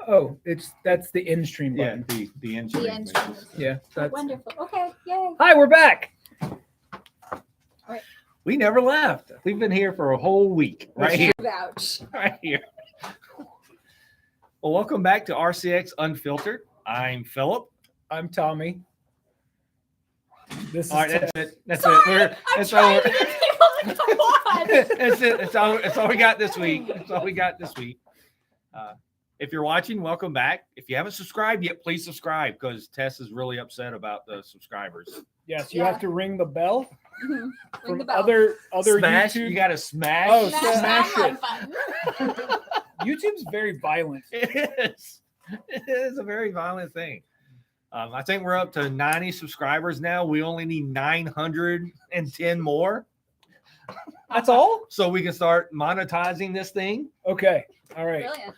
Oh, that's the end stream Yeah, button. the end The stream. end stream. Yeah. That's... Wonderful. Okay, yay. Hi, we're back. We never left. We've been here for a whole week, right here, Vouch. right here. Well, welcome back to RCX Unfiltered. I'm Phillip. I'm Tommy. This is All right, that's it. That's Sorry, it. I'm That's trying all. to get people to come on. That's it. That's all we got this week. That's all we got this week. If you're watching, welcome back. If you haven't subscribed yet, please subscribe because Tess is really upset about the subscribers. Yes, you Yeah. have to ring the bell. Ring From the bell. other Smash. YouTube. You got to smash. Oh, Smash smash that it. like button. YouTube's very violent. It is. It is a very violent thing. I think we're up to 90 subscribers now. We only need 910 more. That's all? So we can start monetizing this thing. Okay. All right. Brilliant.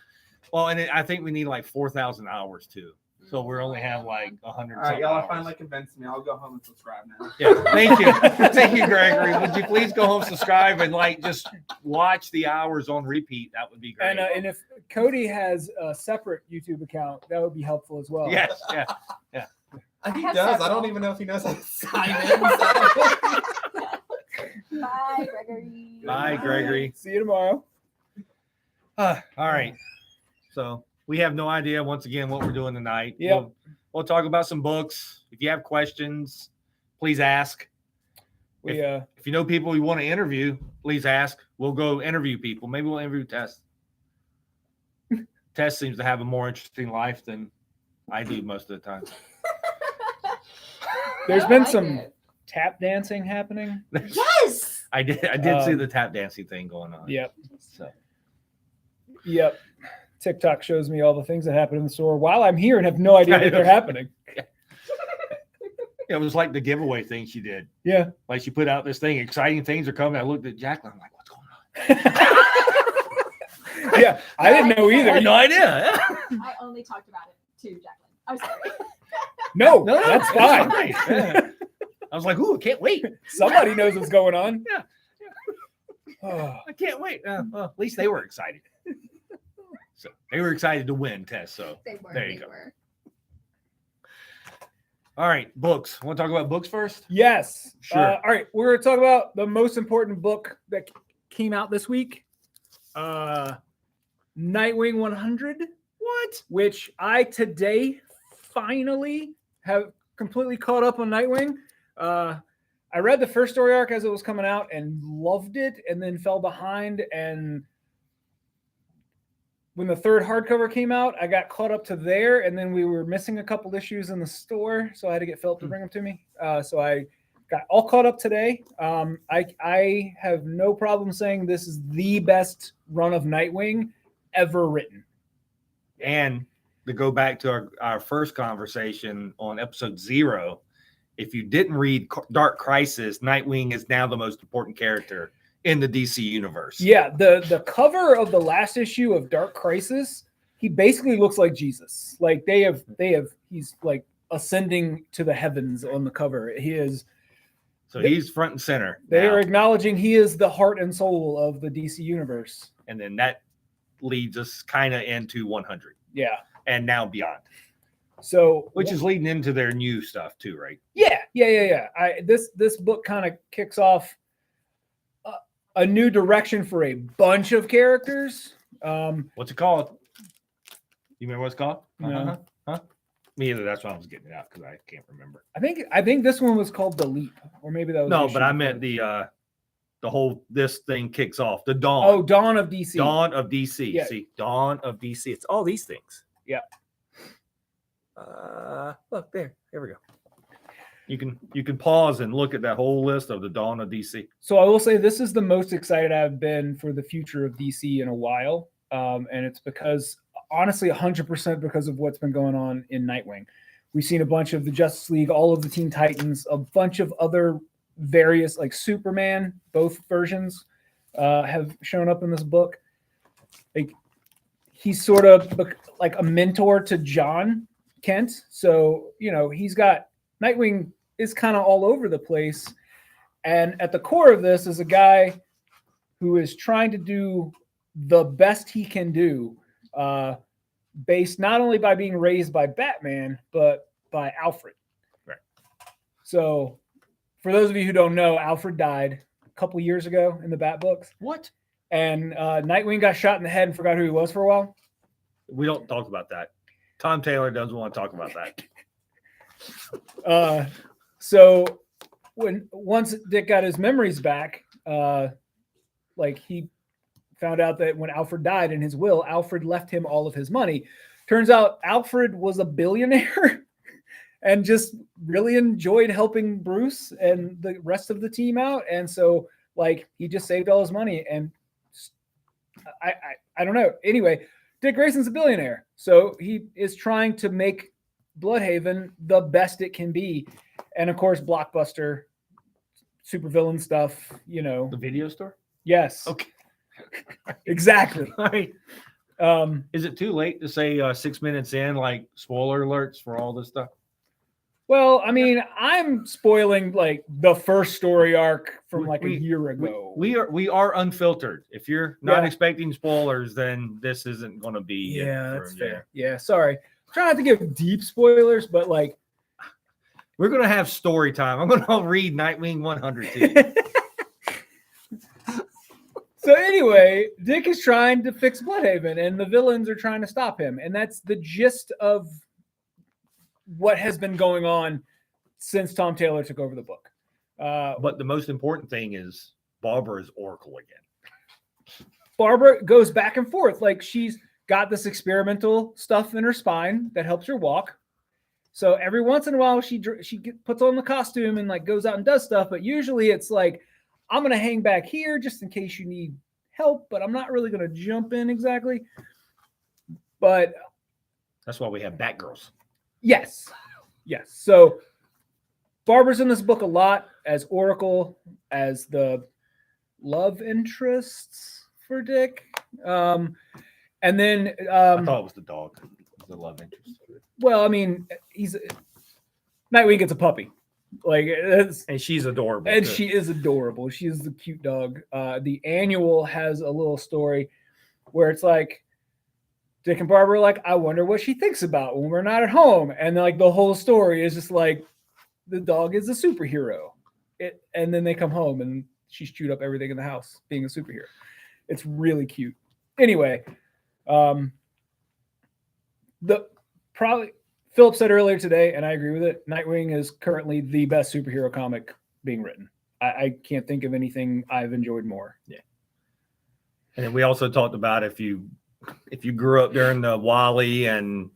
Well, and I think we need like 4,000 hours too. So we only have like 100. All right, y'all hours. finally convinced me. I'll go home and subscribe now. Yeah, thank you. Thank you, Gregory. Would you please go home, subscribe, and like just watch the hours on repeat? That would be great. And if Cody has a separate YouTube account, that would be helpful as well. Yes, yeah. He have does. I several. don't even know if he knows how to sign in. Bye, Gregory. Bye, Gregory. See you tomorrow. All right. So we have no idea once again what we're doing tonight. Yep. We'll talk about some books. If you have questions, please ask. We If you know people you want to interview, please ask. We'll go interview people. Maybe we'll interview Tess. Tess seems to have a more interesting life than I do most of the time. there's I been like some it. tap dancing happening. Yes. I did see the tap dancing thing going on. Yep. So Yep. TikTok shows me all the things that happen in the store while I'm here and have no idea that they're happening. it was like the giveaway thing she did. Yeah. Like she put out this thing, exciting things are coming. I looked at Jacqueline, I'm like, what's going on? Yeah. I didn't know I either. had no idea. I only talked about it to Jacqueline. I'm sorry. No, No, that's it's fine. fine. Yeah. I was like, ooh, I can't wait. Somebody knows what's going on. Yeah. Oh, I can't wait. Well, at least they were excited. So they were excited to win, Tess. So They were. There you they go. were. all right, books. Want to talk about books first? yes. Sure. All right. We're going to talk about the most important book that came out this week. Nightwing 100. What? Which I today finally have completely caught up on Nightwing. I read the first story arc as it was coming out and loved it, and then fell behind. And when the third hardcover came out, I got caught up to there, and then we were missing a couple issues in the store, so I had to get Phillip to bring them to me. So I got all caught up today. I have no problem saying this is the best run of Nightwing ever written. And to go back to our first conversation on episode 0, if you didn't read Dark Crisis, Nightwing is now the most important character in the DC universe. Yeah, the cover of the last issue of Dark Crisis, he basically looks like Jesus. Like he's like ascending to the heavens on the cover. He is. So he's front and center. They now. are acknowledging he is the heart and soul of the DC universe. And then that leads us kind of into 100 Yeah. and now beyond, So which is leading into their new stuff too, right? yeah. This book kind of kicks off a new direction for a bunch of characters. What's it called? You remember what it's called? No. Huh? Me either. That's why I was getting it out because I can't remember. I think this one was called The Leap, or maybe that was No, issue but I before. meant the whole this thing kicks off the dawn. Oh, Dawn of DC. Dawn of DC. Yeah. See, Dawn of DC. It's all these things. Yeah. Look there. Here we go. You can pause and look at that whole list of the Dawn of DC. So I will say this is the most excited I've been for the future of DC in a while. And it's because, honestly, 100% because of what's been going on in Nightwing. We've seen a bunch of the Justice League, all of the Teen Titans, a bunch of other various, like Superman, both versions have shown up in this book. Like, he's sort of like a mentor to John Kent. So, he's got Nightwing is kind of all over the place. And at the core of this is a guy who is trying to do the best he can do, based not only by being raised by Batman, but by Alfred. Right. So, for those of you who don't know, Alfred died a couple years ago in the Bat books, What? and Nightwing got shot in the head and forgot who he was for a while. We don't talk about that. Tom Taylor doesn't want to talk about that. So once Dick got his memories back, like he found out that when Alfred died in his will, Alfred left him all of his money. Turns out Alfred was a billionaire and just really enjoyed helping Bruce and the rest of the team out. And so like he just saved all his money. And I don't know. Anyway, Dick Grayson's a billionaire. So he is trying to make Bloodhaven the best it can be. And of course, Blockbuster, supervillain stuff, you know. The video store? Yes. Okay. Exactly. All right. Is it too late to say 6 minutes in, like spoiler alerts for all this stuff? Well, I mean, I'm spoiling like the first story arc from like a year We, ago. we are unfiltered. If you're not Yeah. expecting spoilers, then this isn't going to be. it Yeah, for- that's fair. Yeah, sorry. Try not to give deep spoilers, but like We're going to have story time. I'm going to read Nightwing 100 to you. So anyway, Dick is trying to fix Bloodhaven and the villains are trying to stop him. And that's the gist of what has been going on since Tom Taylor took over the book. But the most important thing is Barbara is Oracle again. Barbara goes back and forth. Like she's got this experimental stuff in her spine that helps her walk. So every once in a while she puts on the costume and like goes out and does stuff. But usually it's like, I'm going to hang back here just in case you need help, but I'm not really going to jump in exactly. But That's why we have Batgirls. yes. So Barbara's in this book a lot as Oracle, as the love interests for Dick. And then, I thought it was the dog, the love interest. well, I mean, Nightwing gets a puppy. Like it's, And she's adorable. and too. she is adorable. She is the cute dog. The annual has a little story where it's like Dick and Barbara are like, I wonder what she thinks about when we're not at home. And like the whole story is just like the dog is a superhero. And then they come home and she's chewed up everything in the house being a superhero. It's really cute. Anyway, Phillip said earlier today, and I agree with it, Nightwing is currently the best superhero comic being written. I can't think of anything I've enjoyed more. Yeah. And then we also talked about if you grew up during the Wally and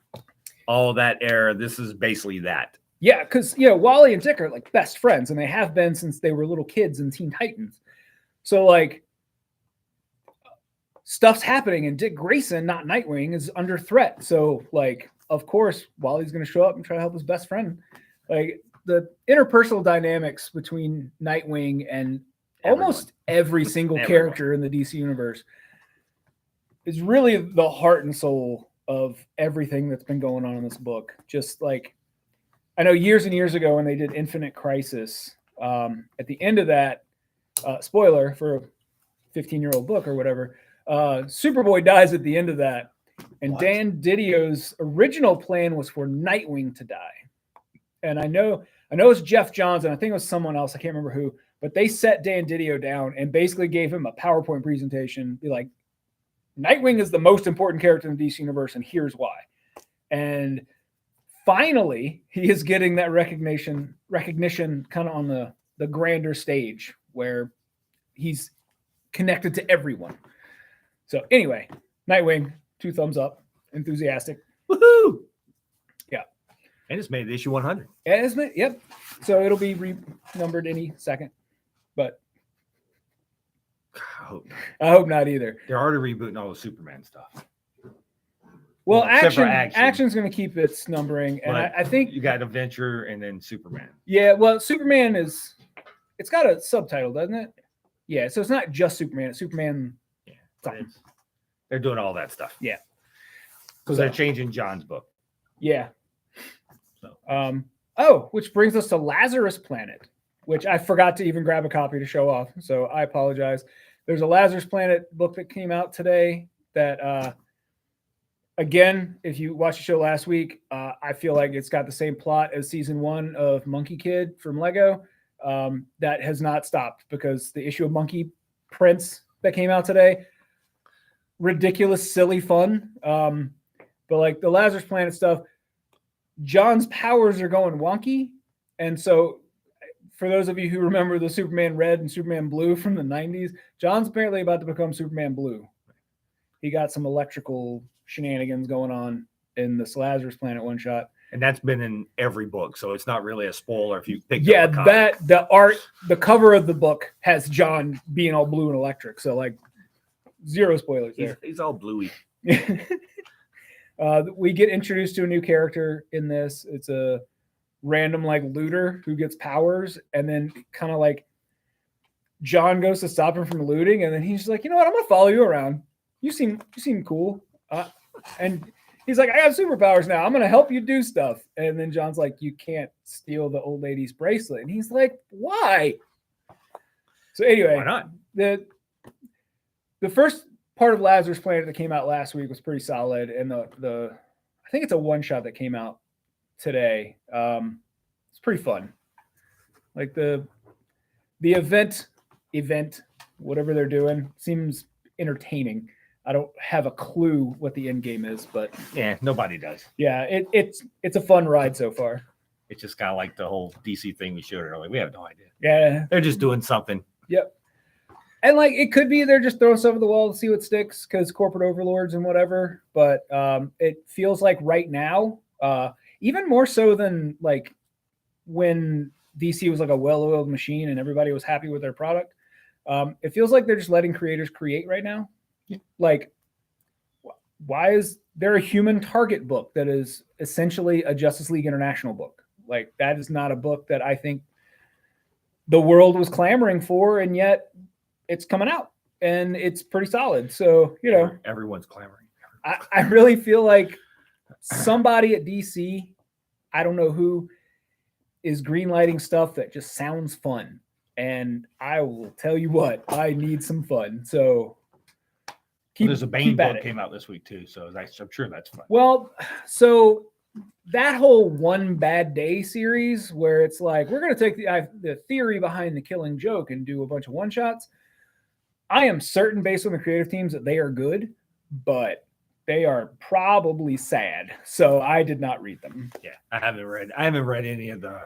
all that era, this is basically that. Yeah, because Wally and Dick are like best friends, and they have been since they were little kids in Teen Titans. So like stuff's happening, and Dick Grayson, not Nightwing, is under threat. So like, of course, Wally's going to show up and try to help his best friend. Like the interpersonal dynamics between Nightwing and almost every single character in the DC universe is really the heart and soul of everything that's been going on in this book. Just like, I know years and years ago when they did Infinite Crisis, at the end of that, spoiler for a 15-year-old book or whatever, Superboy dies at the end of that. And What? Dan Didio's original plan was for Nightwing to die. And I know it's Jeff Johns, and I think it was someone else, I can't remember who, but they set Dan Didio down and basically gave him a PowerPoint presentation, be like, Nightwing is the most important character in the DC universe, and here's why. And finally, he is getting that recognition kind of on the grander stage where he's connected to everyone. So anyway, Nightwing, 2 thumbs up, enthusiastic. Woohoo! Yeah. And it's made it issue 100. Yeah, isn't it? Yep. So it'll be renumbered any second, but I hope not either. They're already rebooting all the Superman stuff. Well, except for action's going to keep its numbering, and But I think you got Adventure and then Superman. yeah. Well, Superman it's got a subtitle, doesn't it? Yeah. So it's not just Superman. It's Superman. Yeah, something. they're doing all that stuff. Yeah. Because they're changing John's book. Yeah. So Which brings us to Lazarus Planet, which I forgot to even grab a copy to show off. So I apologize. There's a Lazarus Planet book that came out today that again, if you watched the show last week, I feel like it's got the same plot as season 1 of Monkey Kid from Lego. That has not stopped because the issue of Monkey Prince that came out today, ridiculous, silly fun. But like the Lazarus Planet stuff, John's powers are going wonky. And so for those of you who remember the Superman Red and Superman Blue from the 90s, John's apparently about to become Superman Blue. He got some electrical shenanigans going on in this Lazarus Planet one shot. And that's been in every book, so it's not really a spoiler if you pick Yeah, up a comic. the cover of the book has John being all blue and electric. So like zero spoilers there. He's all bluey. We get introduced to a new character in this. It's a random like looter who gets powers, and then kind of like John goes to stop him from looting, and then he's like, you know what, I'm gonna follow you around. You seem cool. And he's like, I have superpowers now. I'm gonna help you do stuff. And then John's like, you can't steal the old lady's bracelet. And he's like, why? So anyway, Why not? The first part of Lazarus Planet that came out last week was pretty solid, and the I think it's a one shot that came out today. It's pretty fun. Like the event, whatever they're doing, seems entertaining. I don't have a clue what the end game is, but Yeah, nobody does. yeah, it's a fun ride so far. It's just kind of like the whole DC thing we showed earlier. We have no idea. Yeah, They're just doing something. yep. And like it could be they're just throwing stuff at the wall to see what sticks because corporate overlords and whatever. But it feels like right now, even more so than like when DC was like a well-oiled machine and everybody was happy with their product. It feels like they're just letting creators create right now. Like, why is there a Human Target book that is essentially a Justice League International book? Like, that is not a book that I think the world was clamoring for, and yet it's coming out and it's pretty solid. So, you know, Everyone's clamoring. I really feel like somebody at DC, I don't know who, is greenlighting stuff that just sounds fun. And I will tell you what, I need some fun. So There's a Bane keep at book it. came out this week too, so I'm sure that's fun. Well, so that whole One Bad Day series where it's like, we're going to take the theory behind the Killing Joke and do a bunch of one-shots. I am certain based on the creative teams that they are good, but they are probably sad. So I did not read them. Yeah, I haven't read any of the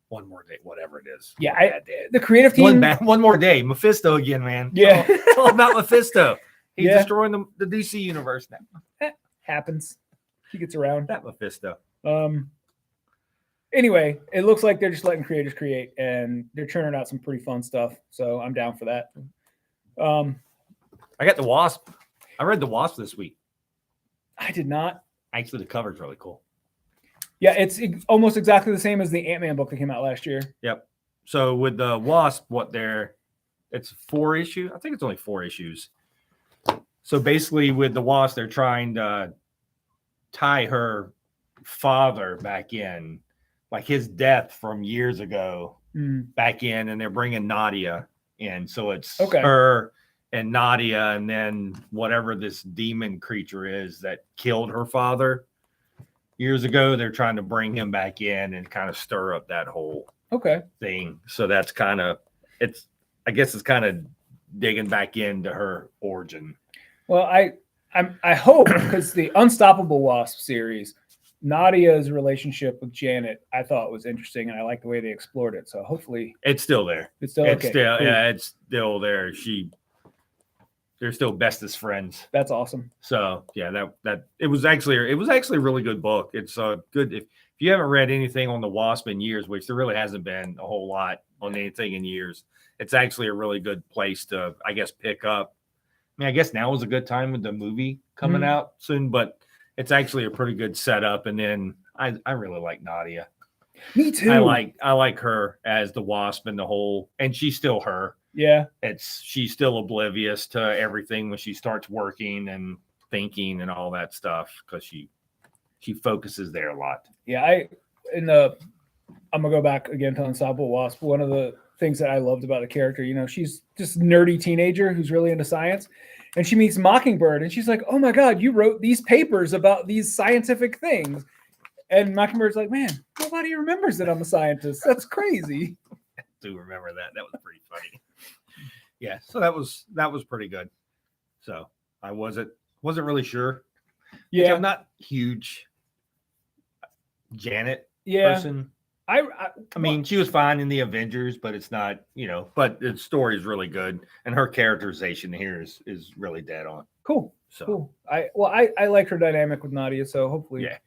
One More Day, whatever it is. Yeah, One Bad Day. the creative team. One More Day. Mephisto again, man. Yeah. It's all about Mephisto. He's Yeah. destroying the DC universe now. Happens. He gets around. That Mephisto. Anyway, it looks like they're just letting creators create, and they're churning out some pretty fun stuff. So I'm down for that. I got the Wasp. I read the Wasp this week. I did not. Actually, the cover's really cool. Yeah, it's almost exactly the same as the Ant-Man book that came out last year. Yep. So with the Wasp, it's 4 issue. I think it's only 4 issues. So basically, with the Wasp, they're trying to tie her father back in, like his death from years ago, back in, and they're bringing Nadia in. So it's her and Nadia, and then whatever this demon creature is that killed her father years ago, they're trying to bring him back in and kind of stir up that whole thing. So that's kind of I guess it's kind of digging back into her origin. Well, I hope, because the Unstoppable Wasp series, Nadia's relationship with Janet, I thought was interesting, and I like the way they explored it. So hopefully it's still there. It's still It's okay. still Cool. Yeah, it's still there. They're still bestest friends. That's awesome. So yeah, it was actually a really good book. It's good if you haven't read anything on the Wasp in years, which there really hasn't been a whole lot on anything in years. It's actually a really good place to, I guess, pick up. I mean, I guess now is a good time with the movie coming out soon, but it's actually a pretty good setup. And then I really like Nadia. Me too. I like her as the Wasp and the whole, and she's still her. Yeah. She's still oblivious to everything when she starts working and thinking and all that stuff, because she focuses there a lot. Yeah, I'm gonna go back again to Unstoppable Wasp. One of the things that I loved about the character, she's just nerdy teenager who's really into science, And she meets Mockingbird, and she's like, "Oh my God, you wrote these papers about these scientific things." And Mockingbird's like, "Man, nobody remembers that I'm a scientist. That's crazy." I do remember that. That was pretty funny. Yeah, so that was pretty good. So I wasn't really sure. Yeah, I'm not huge Janet yeah. person. I mean, she was fine in the Avengers, but it's not, but the story is really good, and her characterization here is really dead on. cool. So Cool. I like her dynamic with Nadia, so hopefully. yeah.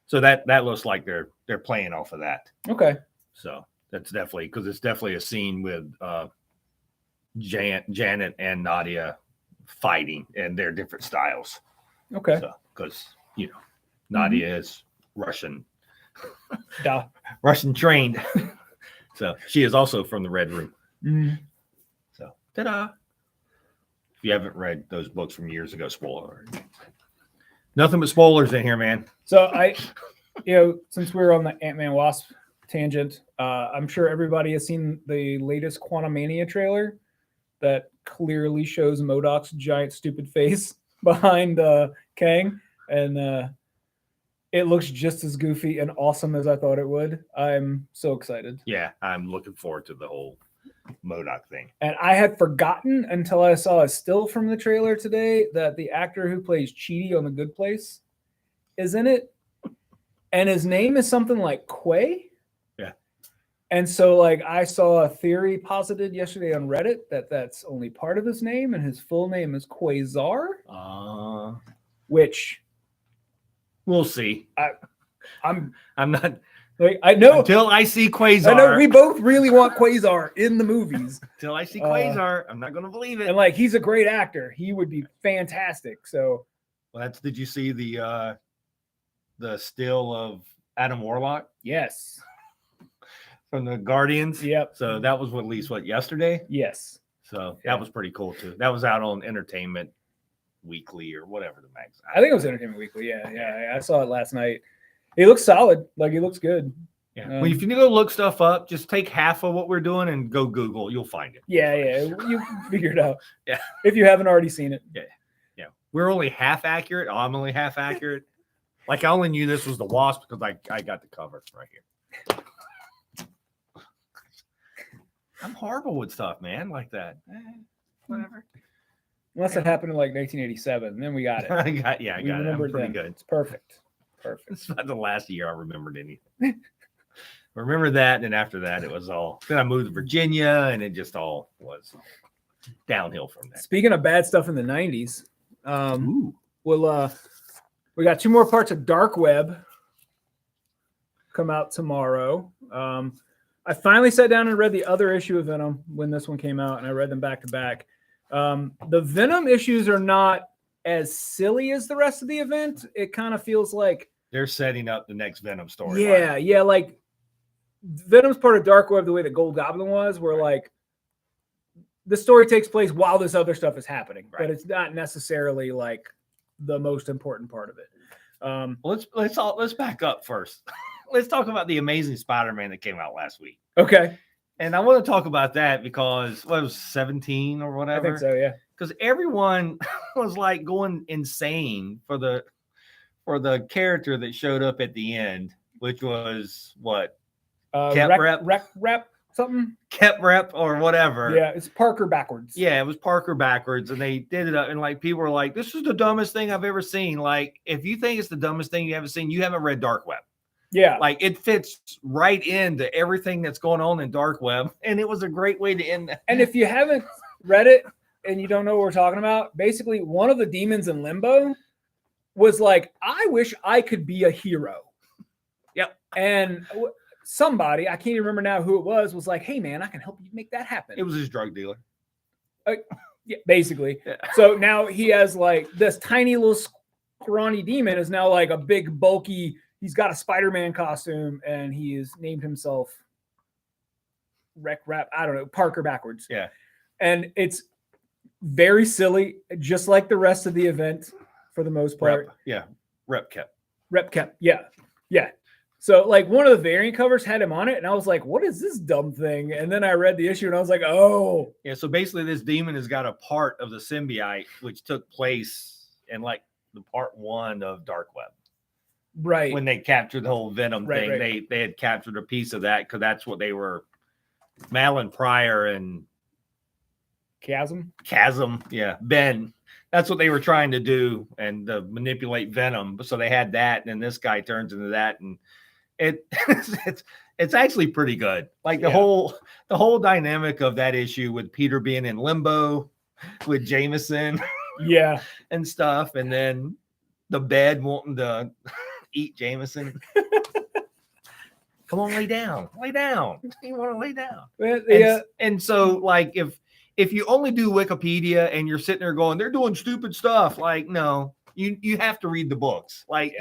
So that looks like they're playing off of that. Okay. So that's definitely because it's definitely a scene with Janet and Nadia fighting and their different styles. Okay. So because Nadia is Russian Duh. Russian trained. So she is also from the Red Room. Mhm. So ta-da. If you haven't read those books from years ago, spoiler. Nothing but spoilers in here, man. So since we're on the Ant-Man Wasp tangent, I'm sure everybody has seen the latest Quantumania trailer that clearly shows MODOK's giant stupid face behind Kang, and it looks just as goofy and awesome as I thought it would. I'm so excited. Yeah, I'm looking forward to the whole MODOK thing. And I had forgotten until I saw a still from the trailer today that the actor who plays Chidi on The Good Place is in it. And his name is something like Quay. Yeah. And so I saw a theory posited yesterday on Reddit that that's only part of his name and his full name is Quasar. Which we'll see. I'm not I know until I see Quasar. I know we both really want Quasar in the movies. Until I see Quasar, I'm not going to believe it. And he's a great actor. He would be fantastic. So, well, did you see the still of Adam Warlock? Yes. From the Guardians. Yep. So that was yesterday? Yes. So that was pretty cool too. That was out on Entertainment Weekly or whatever the magazine. I think it was Entertainment Weekly. Yeah. I saw it last night. He looks solid. He looks good. Yeah. Well, if you need to go look stuff up, just take half of what we're doing and go Google. You'll find it. Yeah. You figure it out. Yeah. If you haven't already seen it. Yeah. Yeah. We're only half accurate. I'm only half accurate. I only knew this was the Wasp because I got the cover right here. I'm horrible with stuff, man, like that. Whatever. Unless it happened in 1987, then we got it. I got it. I'm pretty then. good. It's perfect. It's not the last year I remembered anything. Remember that, and then after that, it was all. Then I moved to Virginia, and it just all was downhill from there. Speaking of bad stuff in the 90s, we got 2 more parts of Dark Web come out tomorrow. I finally sat down and read the other issue of Venom when this one came out, and I read them back to back. The Venom issues are not as silly as the rest of the event. It kind of feels like they're setting up the next Venom story. Yeah. Venom's part of Dark Web the way that Gold Goblin was, where the story takes place while this other stuff is happening, but it's not necessarily the most important part of it. Let's back up first. Let's talk about the Amazing Spider-Man that came out last week. Okay. And I want to talk about that because it was 17 or whatever. I think so, yeah. Because everyone was going insane for the character that showed up at the end, which was what? Rep something? Kept Rep or whatever. Yeah, it's Parker backwards. Yeah, it was Parker backwards, and they did it up, and people were like, "This is the dumbest thing I've ever seen." If you think it's the dumbest thing you haven't seen, you haven't read Dark Web. Yeah. It fits right into everything that's going on in Dark Web, and it was a great way to end that. And if you haven't read it and you don't know what we're talking about, basically one of the demons in Limbo was I wish I could be a hero. Yep. And somebody, I can't even remember now who it was like, "Hey man, I can help you make that happen." It was his drug dealer. Yeah, basically. Yeah. So now he has this tiny little scrawny demon is now a big bulky. He's got a Spider-Man costume and he has named himself Parker backwards. Yeah. And it's very silly, just like the rest of the event for the most part. Rep kept. Rep kept. Yeah. Yeah. So like one of the variant covers had him on it, and I was like, "What is this dumb thing?" And then I read the issue, and I was like, "Oh, Yeah, so basically this demon has got a part of the symbiote which took place in like the part 1 of Dark Web. right." When they captured the whole Venom Right, thing, right. they had captured a piece of that because that's what they were. Malin Pryor and Chasm. Chasm, yeah, Ben. That's what they were trying to do and manipulate Venom. So they had that, and then this guy turns into that, and it's actually pretty good. Like the whole dynamic of that issue with Peter being in limbo with Jameson Yeah. and stuff, and then the bed wanting to eat Jameson. Come on, lay down. Lay down. You want to lay down. Yeah. And so, like, if you only do Wikipedia and you're sitting there going, they're doing stupid stuff, like, no, you have to read the books. Like,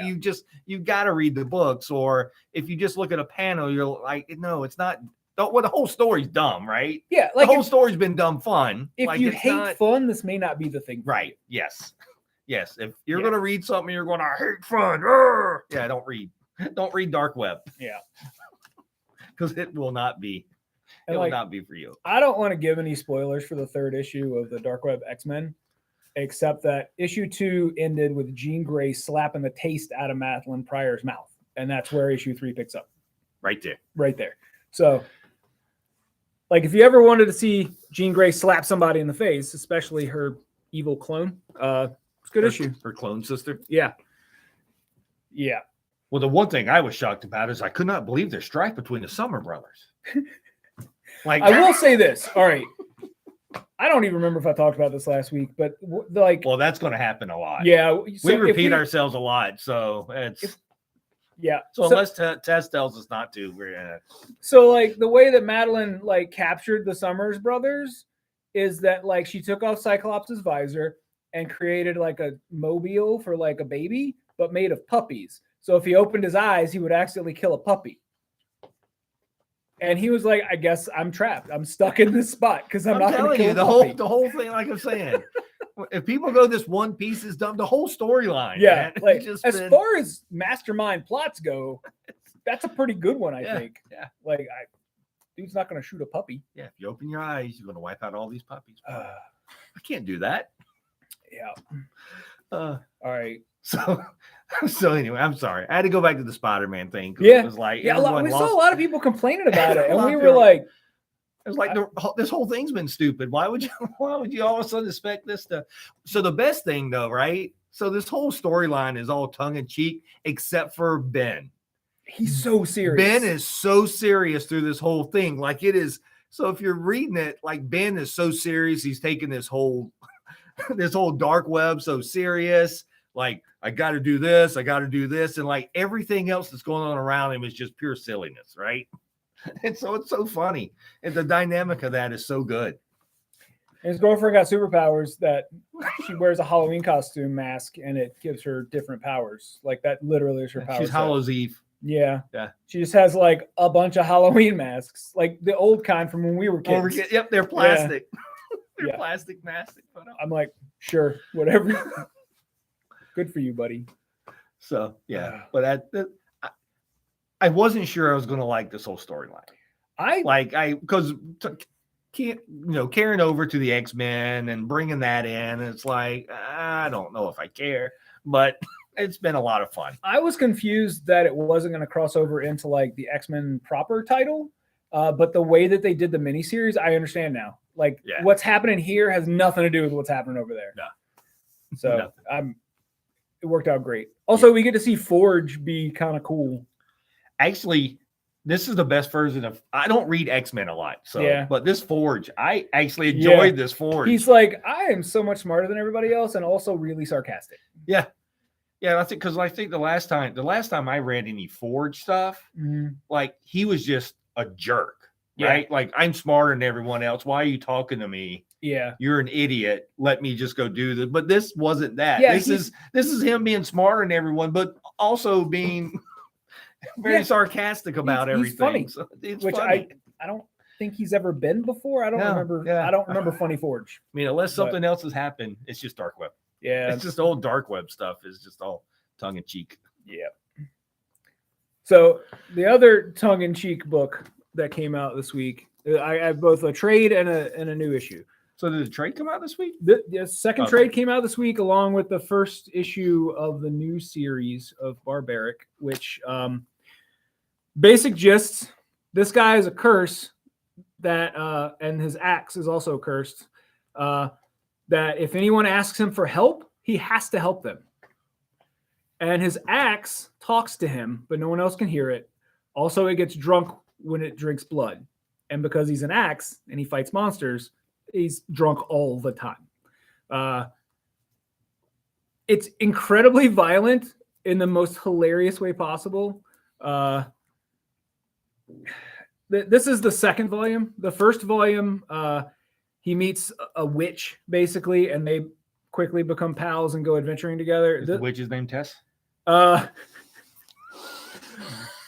you've got to read the books. Or if you just look at a panel, you're like, no, it's not. Well, the whole story's dumb, right? Yeah. Like the whole story's been dumb fun. if like, you it's hate not, fun, this may not be the thing. For right? you. Yes. Yes. If you're going to read something, you're going, I hate fun. Arr! Yeah, don't read. Don't read Dark Web. Yeah. Because it will not be. And It will like, not be for you. I don't want to give any spoilers for the 3rd issue of the Dark Web X-Men, except that issue 2 ended with Jean Grey slapping the taste out of Madeline Pryor's mouth. And that's where issue 3 picks up. Right there. Right there. So, like, if you ever wanted to see Jean Grey slap somebody in the face, especially her evil clone, it's a good issue. Her clone sister. Yeah. Yeah. Well, the one thing I was shocked about is I could not believe there's strife between the Summer brothers. Like, I will say this. All right. I don't even remember if I talked about this last week, but like, well, that's going to happen a lot. yeah. We repeat ourselves a lot. So it's, yeah. so unless Tess tells us not to, we're going to. So like the way that Madeline like captured the Summers brothers is that like she took off Cyclops' visor and created like a mobile for like a baby, but made of puppies. So if he opened his eyes, he would accidentally kill a puppy. And he was like, I guess I'm trapped. I'm stuck in this spot because I'm not going to kill the whole thing, like I'm saying. If people go, this one piece is dumb, the whole storyline. Yeah. Man, Like as far as mastermind plots go, that's a pretty good one, I think. Yeah. Like dude's not going to shoot a puppy. Yeah. If you open your eyes, you're going to wipe out all these puppies. I can't do that. Yeah. All right. So anyway, I'm sorry. I had to go back to the Spider-Man thing. Yeah. It was like, we saw a lot of people complaining about it. And we were people. like, it was like this whole thing's been stupid. Why would you all of a sudden expect this to? So the best thing though, right? So this whole storyline is all tongue in cheek, except for Ben. He's so serious. Ben is so serious through this whole thing. Like it is. So if you're reading it, like Ben is so serious, he's taking this whole Dark Web so serious. Like, I got to do this, I got to do this. And like everything else that's going on around him is just pure silliness, right? And so it's so funny. And the dynamic of that is so good. His girlfriend got superpowers that she wears a Halloween costume mask and it gives her different powers. Like that literally is her power. She's Hallows Eve. Yeah. Yeah. She just has like a bunch of Halloween masks, like the old kind from when we were kids. Yep, they're plastic. Yeah. They're plastic masks. I'm like, sure, whatever. Good for you, buddy. So yeah, but I wasn't sure I was going to like this whole storyline. Because carrying over to the X-Men and bringing that in, it's like I don't know if I care, but it's been a lot of fun. I was confused that it wasn't going to cross over into like the X-Men proper title, but the way that they did the miniseries, I understand now. Like what's happening here has nothing to do with what's happening over there. No. So it worked out great. Also, we get to see Forge be kind of cool. Actually, this is the best version of. I don't read X-Men a lot, but this Forge, I actually enjoyed this Forge. He's like, I am so much smarter than everybody else, and also really sarcastic. Yeah, I think the last time I read any Forge stuff, like he was just a jerk. Right? Like, I'm smarter than everyone else. Why are you talking to me? Yeah. You're an idiot. Let me just go do this. But this wasn't that. Yeah, this is him being smarter than everyone, but also being very sarcastic about everything. He's funny. So it's which funny. I don't think he's ever been before. I don't remember. Yeah. I don't remember Funny Forge. I mean, unless something else has happened, it's just Dark Web. Yeah. It's just old Dark Web stuff. It's just all tongue in cheek. Yeah. So the other tongue-in-cheek book that came out this week, I have both a trade and a new issue. So did the trade come out this week? The second Okay. trade came out this week, along with the first issue of the new series of Barbaric, which basic gist: this guy is a curse that, and his axe is also cursed. That if anyone asks him for help, he has to help them. And his axe talks to him, but no one else can hear it. Also, it gets drunk when it drinks blood. And because he's an axe and he fights monsters, he's drunk all the time. It's incredibly violent in the most hilarious way possible. This is the second volume. The first volume, he meets a witch, basically, and they quickly become pals and go adventuring together. Is the witch's name Tess?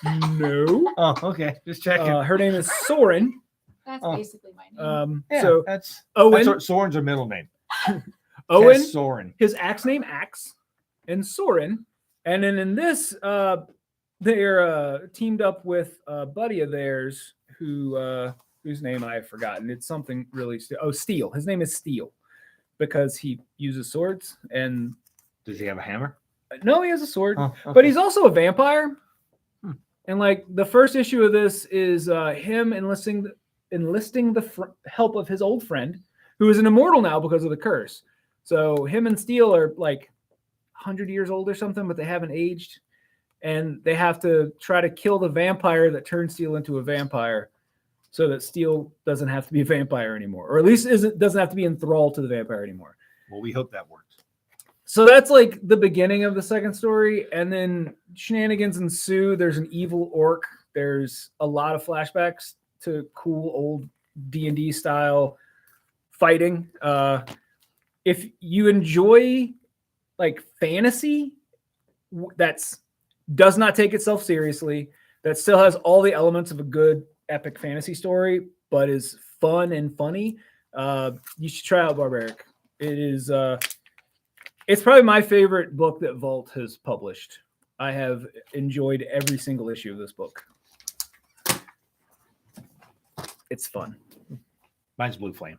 No. Oh, okay. Just checking. Her name is Soren. That's Oh. basically my name. So that's Owen, Soren's her middle name. Owen, Tess Soren. his axe name Axe, and Soren. And then in this, they're teamed up with a buddy of theirs whose name I've forgotten. It's something really Steel. His name is Steel because he uses swords. And Does he have a hammer? no, he has a sword, Oh, okay. but he's also a vampire. Hmm. And like the first issue of this is him enlisting the help of his old friend, who is an immortal now because of the curse. So him and Steel are like 100 years old or something, but they haven't aged. And they have to try to kill the vampire that turned Steel into a vampire so that Steel doesn't have to be a vampire anymore, or at least doesn't have to be enthralled to the vampire anymore. Well, we hope that works. So that's like the beginning of the second story. And then shenanigans ensue. There's an evil orc. There's a lot of flashbacks to cool old D&D style fighting. If you enjoy like fantasy does not take itself seriously, that still has all the elements of a good epic fantasy story, but is fun and funny, you should try out Barbaric. It is it's probably my favorite book that Vault has published. I have enjoyed every single issue of this book. It's fun. Mine's Blue Flame.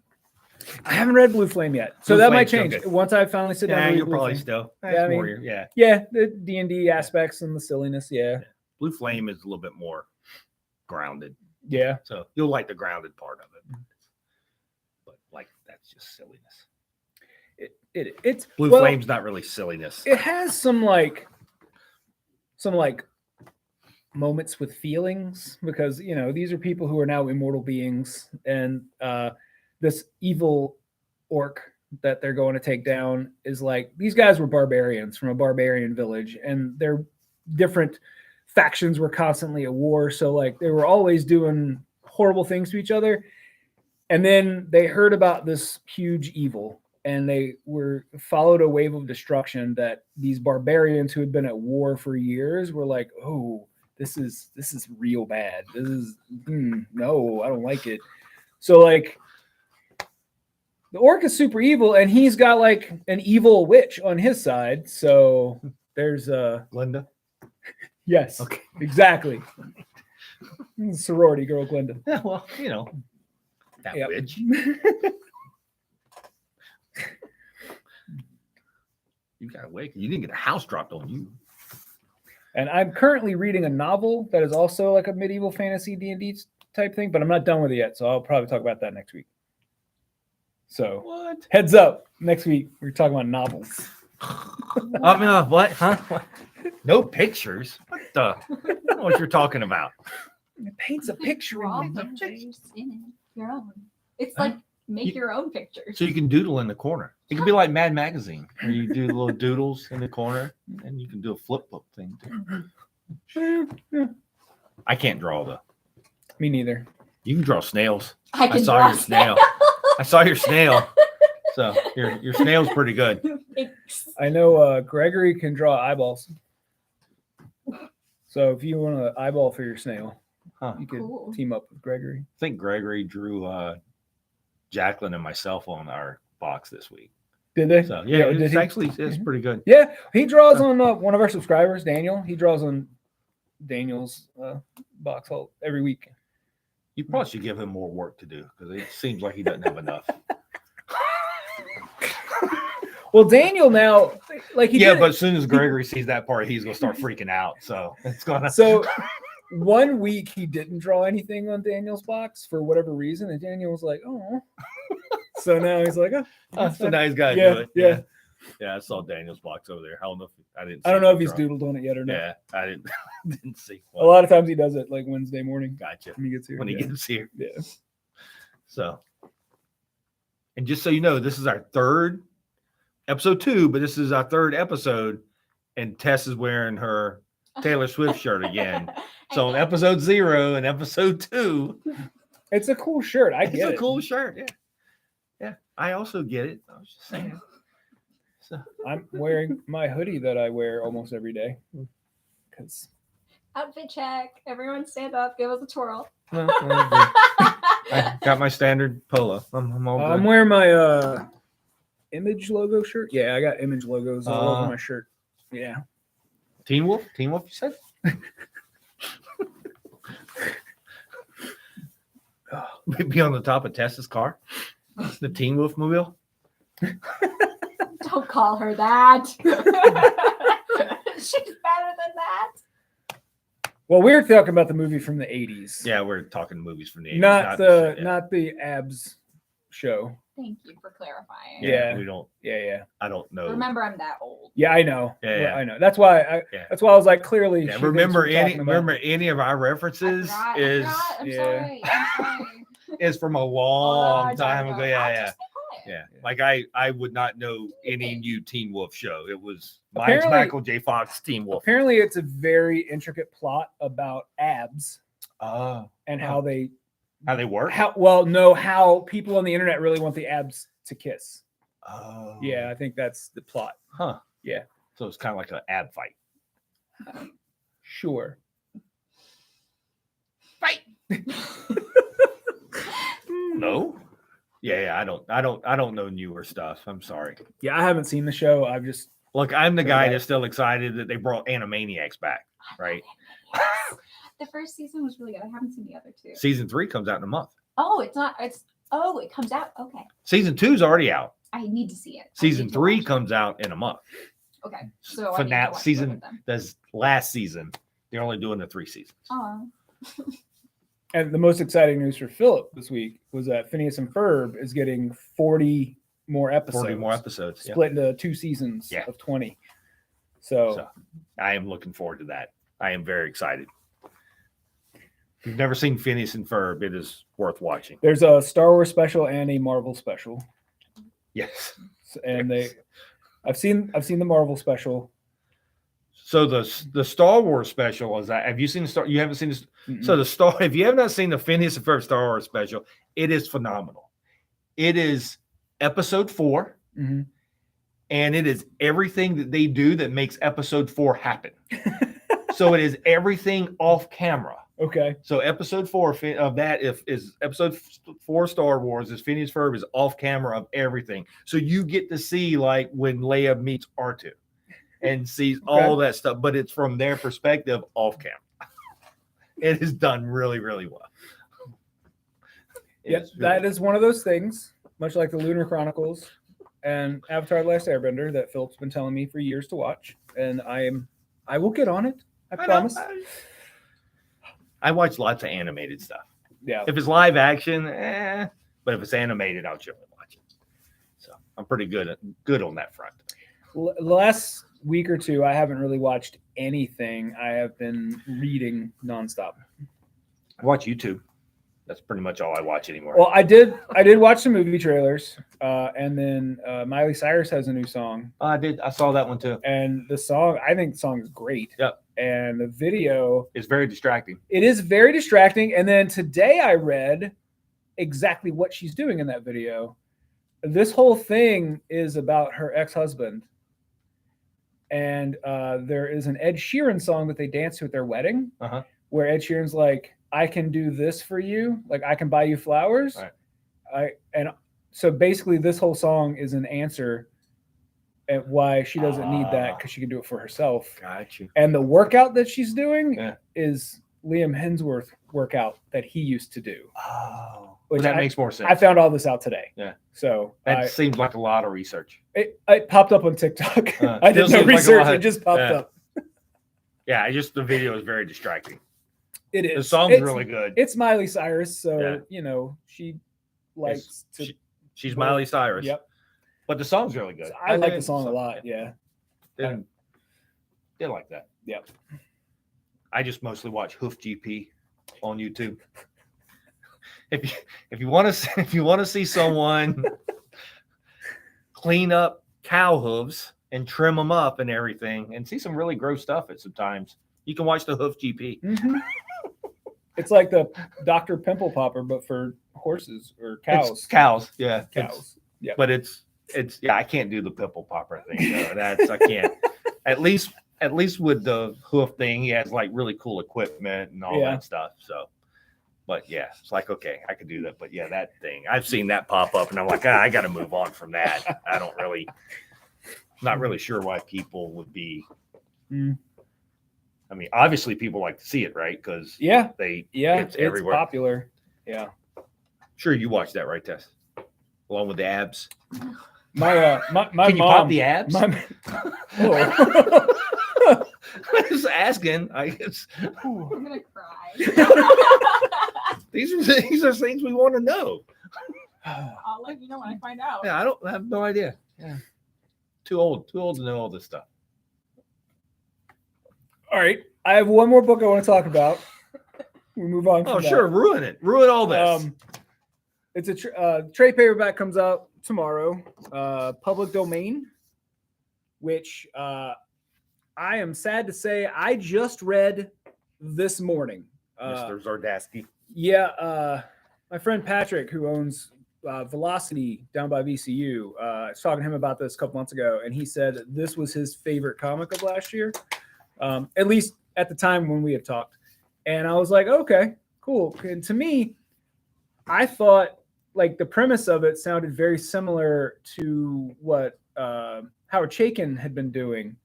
I haven't read Blue Flame yet, so Blue that Flame's might still change good. once I finally sit down. Yeah, to read you're Blue probably Flame. still. Yeah, That's I mean- more yeah. Yeah, the D&D aspects and the silliness. Yeah, Blue Flame is a little bit more grounded. yeah. So you'll like the grounded part of it. But like that's just silliness. It's Blue well, Flame's not really silliness. It has some moments with feelings because these are people who are now immortal beings, and this evil orc that they're going to take down is like, these guys were barbarians from a barbarian village, and their different factions were constantly at war, so like they were always doing horrible things to each other. And then they heard about this huge evil, and they followed a wave of destruction that these barbarians who had been at war for years were like, oh, this is real bad. This is no, I don't like it. So like the orc is super evil, and he's got like an evil witch on his side. So there's Linda. yes, Okay. Exactly. Sorority girl Glenda. Yeah, well, that Yep. witch. You got awake. You didn't get a house dropped on you. And I'm currently reading a novel that is also like a medieval fantasy D&D type thing, but I'm not done with it yet, so I'll probably talk about that next week. So What? heads up, next week we're talking about novels. What? Huh? What? No pictures. What the? I don't know what you're talking about. It paints a picture Draw in you. pictures in it, your own. It's like make your own pictures. So you can doodle in the corner. It could be like Mad Magazine, where you do little doodles in the corner, and you can do a flip book thing too. I can't draw though. Me neither. You can draw snails. I can saw draw your snail. I saw your snail. So your snail's pretty good. Thanks. I know Gregory can draw eyeballs. So if you want an eyeball for your snail, Huh. you could Cool. team up with Gregory. I think Gregory drew Jacqueline and myself on our box this week. Did they? So yeah, did he? it's pretty good. Yeah, he draws on one of our subscribers, Daniel. He draws on Daniel's box haul every week. You probably should give him more work to do because it seems like he doesn't have enough. Well, Daniel now, like he Yeah, did but as soon as Gregory sees that part, he's gonna start freaking out. So it's gonna. So 1 week he didn't draw anything on Daniel's box for whatever reason, and Daniel was like, "Oh." So now he's like, "Oh." So now he's got to Yeah, do it. yeah. Yeah, I saw Daniel's box over there. I don't know if I didn't. I don't see know him if he's draw. doodled on it yet or not. Yeah, I didn't. Didn't see. A lot of times he does it like Wednesday morning Gotcha. when he gets here. When he yeah. gets here. Yeah. So, and just so you know, this is our third episode 2, but this is our third episode, and Tess is wearing her Taylor Swift shirt again. So on episode 0 and episode 2, It's a cool shirt. I it's get a it. cool shirt. Yeah, yeah. I also get it. I was just saying. So I'm wearing my hoodie that I wear almost every day because Outfit check. Everyone stand up. Give us a twirl. well, I got my standard polo. I'm all good. I'm wearing my Image logo shirt. Yeah, I got Image logos all over my shirt. Yeah. Teen Wolf. Teen Wolf. You said. Be on the top of Tessa's car. The Teen Wolf mobile. Don't call her that. She's better than that. Well, we were talking about the movie from the 80s. Yeah, we're talking movies from the 80s. Not yeah. the abs show. Thank you for clarifying. Yeah. We don't. Yeah. I don't know. Remember, I'm that old. Yeah, I know. Yeah. I know. That's why I was like, clearly. Yeah, she thinks remember we're talking any about- remember any of our references I is forgot. I'm yeah. sorry. I'm sorry. is from a long time ago. Yeah. Like I would not know any new Teen Wolf show. It was mine's Apparently- Michael J. Fox Teen Wolf. Apparently, it's a very intricate plot about abs Oh, and how they work? how people on the internet really want the abs to kiss. Oh, Yeah, I think that's the plot. Huh. Yeah. So it's kind of like an ab fight. Sure. Fight. No. Yeah. I don't know newer stuff. I'm sorry. Yeah, I haven't seen the show. I've just Look, I'm the guy Okay. that's still excited that they brought Animaniacs back. Right. The first season was really good. I haven't seen the other two. Season 3 comes out in a month. Oh, it's not. It comes out. Okay. Season 2 is already out. I need to see it. I Season need to 3 watch it. comes out in a month. Okay. So I need to watch both season of them. that's last season. They're only doing the 3 seasons. Oh. and the most exciting news for Phillip this week was that Phineas and Ferb is getting 40 more episodes. 40 more episodes. Yeah. Split into 2 seasons Yeah. of 20. So So I am looking forward to that. I am very excited. If you've never seen Phineas and Ferb, it is worth watching. there's a Star Wars special and a Marvel special. Yes. And I've seen the Marvel special. So the Star Wars special is that? Have you seen the Star? You haven't seen this. Mm-mm. So if you have not seen the Phineas and Ferb Star Wars special, it is phenomenal. It is episode 4, Mhm. and it is everything that they do that makes episode 4 happen. So it is everything off camera. Okay. So episode 4 of that is episode 4 Star Wars is Phineas Ferb is off camera of everything. So you get to see like when Leia meets R2 and sees all that stuff, but it's from their perspective off camera. It is done really, really well. Yeah, that is one of those things, much like the Lunar Chronicles and Avatar: The Last Airbender, that Philip's been telling me for years to watch, and I will get on it. I promise. I watch lots of animated stuff. Yeah. If it's live action, but if it's animated, I'll generally watch it. So I'm pretty good on that front. The last week or two, I haven't really watched anything. I have been reading nonstop. I watch YouTube. That's pretty much all I watch anymore. Well, I did watch some movie trailers, and then Miley Cyrus has a new song, I did. I saw that one too. and I think the song is great. Yep. And the video, It's very distracting. it is very distracting. And then today I read exactly what she's doing in that video. This whole thing is about her ex-husband. And there is an Ed Sheeran song that they dance to at their wedding, Uh-huh. where Ed Sheeran's like, "I can do this for you. Like, I can buy you flowers." Right. So basically this whole song is an answer and why she doesn't need that because she can do it for herself. Got you. And the workout that she's doing Yeah. is Liam Hemsworth workout that he used to do. Oh, Which that I- makes more sense. I found all this out today. Yeah. So That seems like a lot of research. it popped up on TikTok. I did still no seems like a research. lot. It just popped Yeah. up. Yeah, the video is very distracting. It is. The song's It's- really good. It's Miley Cyrus, so Yeah. she likes to. She's Miley Cyrus. Yep. But the song's really good. I like the song a lot. Yeah. Did like that. Yep. I just mostly watch Hoof GP on YouTube. If you want to see someone clean up cow hooves and trim them up and everything, and see some really gross stuff at sometimes, you can watch the Hoof GP. Mhm. It's like the Dr. Pimple Popper, but for horses or cows. It's cows, yeah, Cows. Yeah. But it's yeah, I can't do the pimple popper thing. Though. I can't. At least with the hoof thing, he has like really cool equipment and all Yeah. that stuff. So, but yeah, it's like okay, I could do that. But yeah, that thing, I've seen that pop up, and I'm like, I got to move on from that. Not really sure why people would be. Mm. I mean, obviously, people like to see it, right? Because Yeah. it's everywhere. Popular. Yeah. Sure, you watch that, right, Tess? Along with the abs. My Can you mom. pop the abs? Oh. I was asking. I guess I'm gonna cry. these are things we want to know. I'll let you know when I find out. Yeah, I have no idea. Yeah, too old to know all this stuff. All right. I have one more book I want to talk about. We move on. Oh, from sure, ruin all that. this. It's a trade paperback comes out tomorrow. Public Domain, which I am sad to say I just read this morning. Mr. Zardasky. Yeah, my friend Patrick, who owns Velocity down by VCU, I was talking to him about this a couple months ago, and he said that this was his favorite comic of last year, at least at the time when we had talked. And I was like, okay, cool. And to me, I thought like the premise of it sounded very similar to what Howard Chaykin had been doing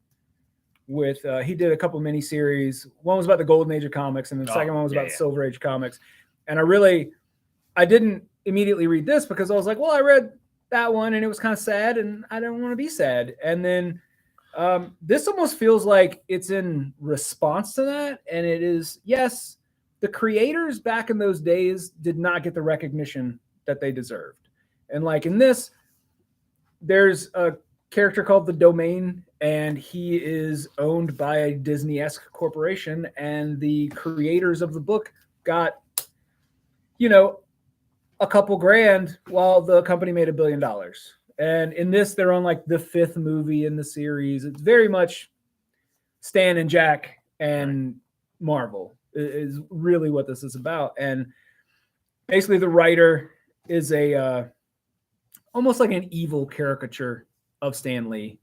with he did a couple miniseries. One was about the golden age of comics, and the second one was about silver age comics. And I didn't immediately read this because I was like, well, I read that one and it was kind of sad and I don't want to be sad. And then this almost feels like it's in response to that. And it is, yes, the creators back in those days did not get the recognition that they deserved. And like in this, there's a character called the Domain, and he is owned by a Disney-esque corporation, and the creators of the book got, a couple grand while the company made $1 billion. And in this, they're on like the 5th movie in the series. It's very much Stan and Jack and Marvel is really what this is about. And basically the writer is a almost like an evil caricature of Stan Lee.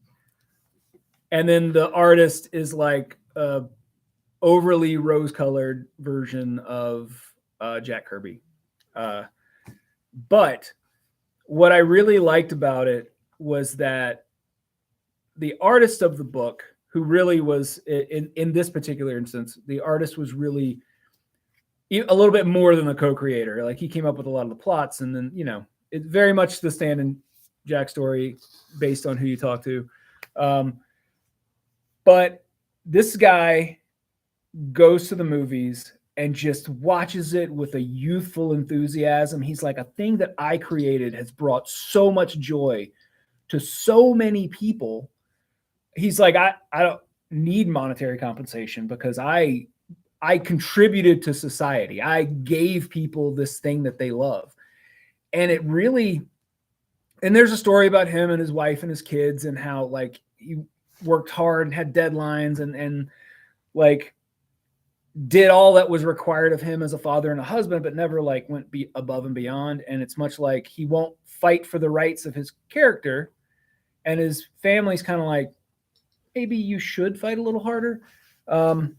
And then the artist is like a overly rose-colored version of Jack Kirby. But what I really liked about it was that the artist of the book, who really was in this particular instance, the artist was really a little bit more than the co-creator. Like he came up with a lot of the plots, and then it's very much the Stan and Jack story based on who you talk to. But this guy goes to the movies and just watches it with a youthful enthusiasm. He's like, a thing that I created has brought so much joy to so many people. He's like, I don't need monetary compensation because I contributed to society. I gave people this thing that they love. And it really, and there's a story about him and his wife and his kids and how like he worked hard and had deadlines and like did all that was required of him as a father and a husband, but never like went above and beyond. And it's much like he won't fight for the rights of his character, and his family's kind of like, maybe you should fight a little harder. And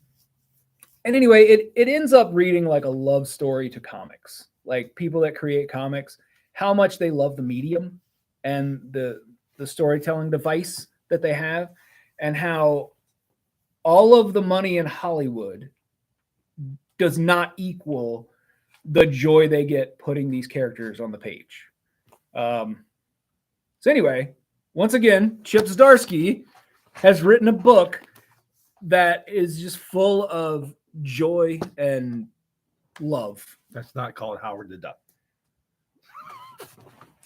anyway, it ends up reading like a love story to comics, like people that create comics, how much they love the medium and the storytelling device that they have, and how all of the money in Hollywood does not equal the joy they get putting these characters on the page. So anyway, once again, Chip Zdarsky has written a book that is just full of joy and love. That's not called Howard the Duck.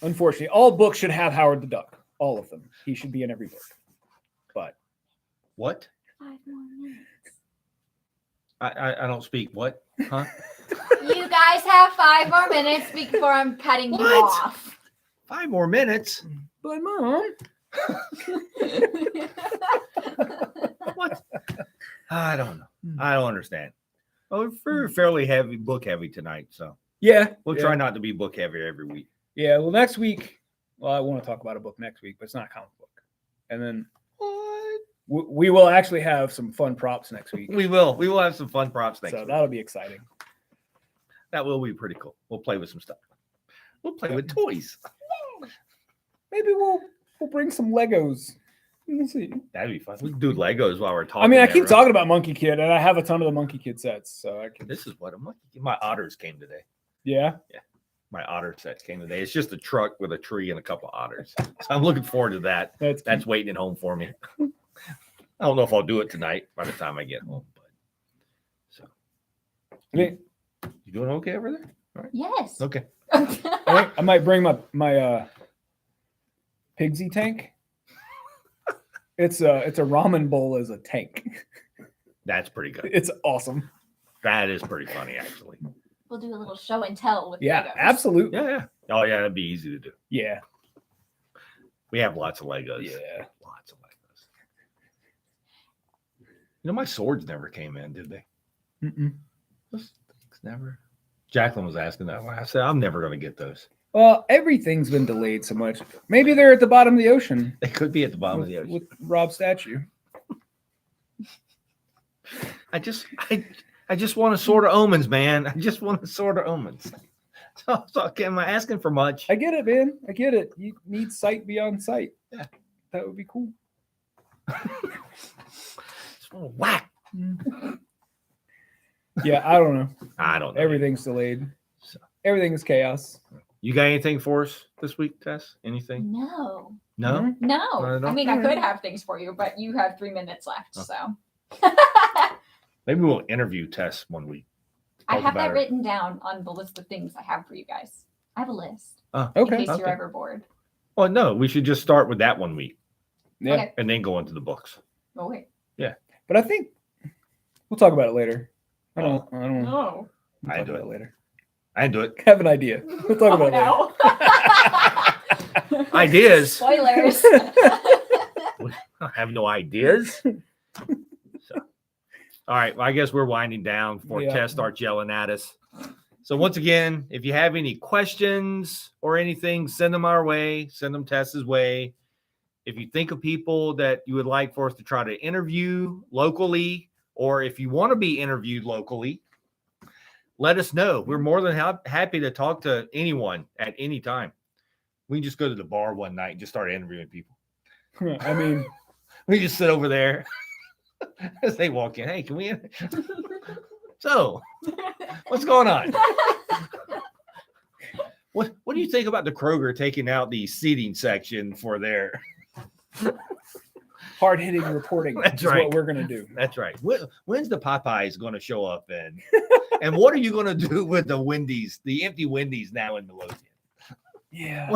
Unfortunately, all books should have Howard the Duck. All of them. He should be in every book. But What? 5 more minutes. I don't speak. What? Huh? You guys have 5 more minutes before I'm cutting you What? off. 5 more minutes? but Mom, What? I don't know. I don't understand. Well, we're fairly heavy, book heavy tonight, so yeah, we'll try not to be book heavy every week. Yeah, well, next week, well, I want to talk about a book next week, but it's not a comic book. And then What? we will actually have some fun props next week. We will. We will have some fun props next So week. that'll be exciting. That will be pretty cool. We'll play with some stuff. We'll play with toys. Maybe we'll bring some Legos. We'll see. That'd be fun. We can do Legos while we're talking. I mean, I there, keep right? talking about Monkey Kid, and I have a ton of the Monkey Kid sets, so I can. This is what a monkey. My otters came today. Yeah. My otter set came today. It's just a truck with a tree and a couple of otters. So I'm looking forward to that. That's waiting at home for me. I don't know if I'll do it tonight by the time I get home. But so I think you doing okay over there? All right. Yes. Okay. I might bring my Pigsy tank. It's a ramen bowl as a tank. That's pretty good. It's awesome. That is pretty funny, actually. We'll do a little show and tell with Yeah, Legos. absolutely. Yeah. Oh, yeah. That'd be easy to do. Yeah. We have lots of Legos. Yeah. Lots of Legos. You know, my swords never came in, did they? Mm-mm. Those things never. Jacqueline was asking that. I said, I'm never going to get those. Well, everything's been delayed so much. Maybe they're at the bottom of the ocean They could be at the bottom of the ocean. with Rob's statue. I just want a sword of omens, man. I just want a sword of omens. So am I asking for much? I get it, man. I get it. You need sight beyond sight. Yeah. That would be cool. Just want to whack. Yeah, I don't know. I don't know. Everything's delayed. So. Everything is chaos. You got anything for us this week, Tess? Anything? No. No? Mhm. No. Not at all? I mean, I could have things for you, but you have 3 minutes left. Oh. So Maybe we'll interview Tess one week. I Talk have about that her. written down on the list of things I have for you guys. I have a list Oh, Okay. in case you're Okay. ever bored. well, no, we should just start with that one week Yeah. Okay. and then go into the books. Oh, wait. But I think we'll talk about it later. I don't No. we'll I talk do about it. it later. I do it. I have an idea. We'll talk about it later. no. Ideas. Spoilers. I have no ideas. So, all right. Well, I guess we're winding down before Yeah. Tess starts yelling at us. So once again, if you have any questions or anything, send them our way. Send them Tess's way. If you think of people that you would like for us to try to interview locally, or if you want to be interviewed locally, let us know. We're more than happy to talk to anyone at any time. We can just go to the bar one night and just start interviewing people. I mean, We just sit over there as they walk in. Hey, can we? So, what's going on? What do you think about the Kroger taking out the seating section for their? hard-hitting reporting. That's is right. what we're gonna do. That's right. When's the Popeyes going to show up and what are you going to do with the Wendy's, the empty Wendy's now in Midlothian? Yeah.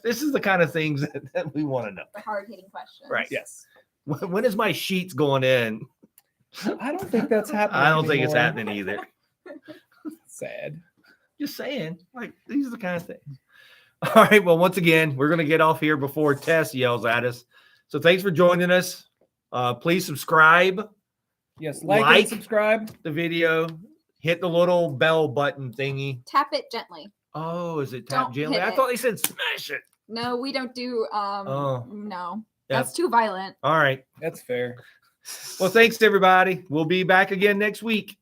This is the kind of things that we want to know. The hard-hitting questions. Right. Yes. When is my sheets going in? I don't think that's happening. I don't think it's anymore. happening either. Sad. Just saying, like, these are the kind of things. All right. Well, once again, we're going to get off here before Tess yells at us. So thanks for joining us. Please subscribe Yes. Like. Like and subscribe. the video. Hit the little bell button thingy. Tap it gently. Oh, is it tap Don't gently? hit I it. thought they said smash it. No, we don't do Oh. no. Yep. That's too violent. All right. That's fair. Well, thanks everybody. We'll be back again next week.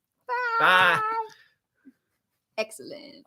Bye. Excellent.